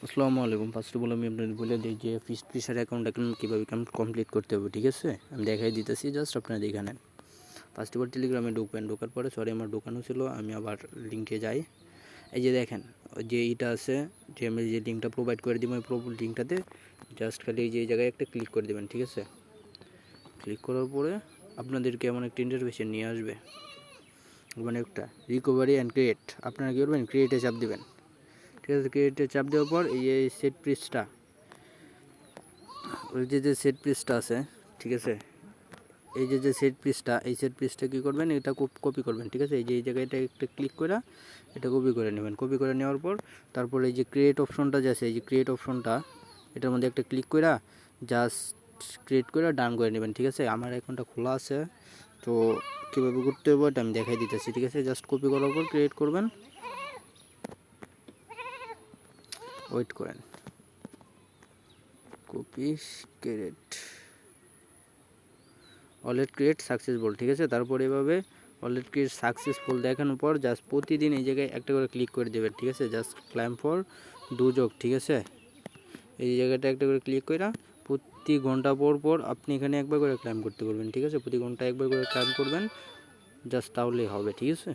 আসসালামু আলাইকুম। First of all আমি আপনাদের বলে দিই যে ফিশার অ্যাকাউন্ট কীভাবে কমপ্লিট করতে হবে, ঠিক আছে? আমি দেখাই দিতেছি, জাস্ট আপনারা দেখে নেন। ফার্স্ট অফ অল টেলিগ্রামে ঢোকার পরে আমার ঢোকানো ছিল, আমি আবার লিঙ্কে যাই। এই যে দেখেন যে এইটা আছে, যে আমি যে লিঙ্কটা প্রোভাইড করে দিব, ওই লিঙ্কটাতে জাস্ট খালি এই যে এই জায়গায় একটা ক্লিক করে দেবেন, ঠিক আছে? ক্লিক করার পরে আপনাদেরকে এমন একটা ইন্টারফেসে নিয়ে আসবে, মানে একটা রিকভারি অ্যান্ড ক্রিয়েট। আপনারা কী করবেন, ক্রিয়েটে চাপ দেবেন, ঠিক আছে? ক্রিয়েটে চাপ দেওয়ার পর এই সেট পেজটা, ওই যে সেট পেজটা আছে, ঠিক আছে? এই যে সেট পেজটা, এই সেট পেজটা কী করবেন, এটা কপি করবেন, ঠিক আছে? এই যে এই জায়গায় এটা একটা ক্লিক করে এটা কপি করে নেবেন। কপি করে নেওয়ার পর তারপর এই যে ক্রিয়েট অপশনটা যে আছে, এই যে ক্রিয়েট অপশনটা, এটার মধ্যে একটা ক্লিক করে জাস্ট ক্রিয়েট করে ডান করে নেবেন, ঠিক আছে? আমার অ্যাকাউন্টটা খোলা আছে, তো কীভাবে করতে হবে এটা আমি দেখাই দিতেছি, ঠিক আছে? জাস্ট কপি করার পর ক্রিয়েট করবেন, ওয়েট করেন, copy create, already create successful, ঠিক আছে? তারপর এভাবে অলরেডি ক্রিয়েট সাকসেসফুল দেখানোর পর জাস্ট প্রতিদিন এই জায়গায় একটা করে ক্লিক করে দেবেন, ঠিক আছে? জাস্ট ক্লাইম ফর দুযোগ, ঠিক আছে? এই জায়গাটা একটা করে ক্লিক করে প্রতি ঘন্টা পর আপনি এখানে একবার করে ক্লাইম করতে পারবেন, ঠিক আছে? প্রতি ঘন্টা একবার করে ক্লাইম করবেন, জাস্ট তাহলেই হবে, ঠিক আছে?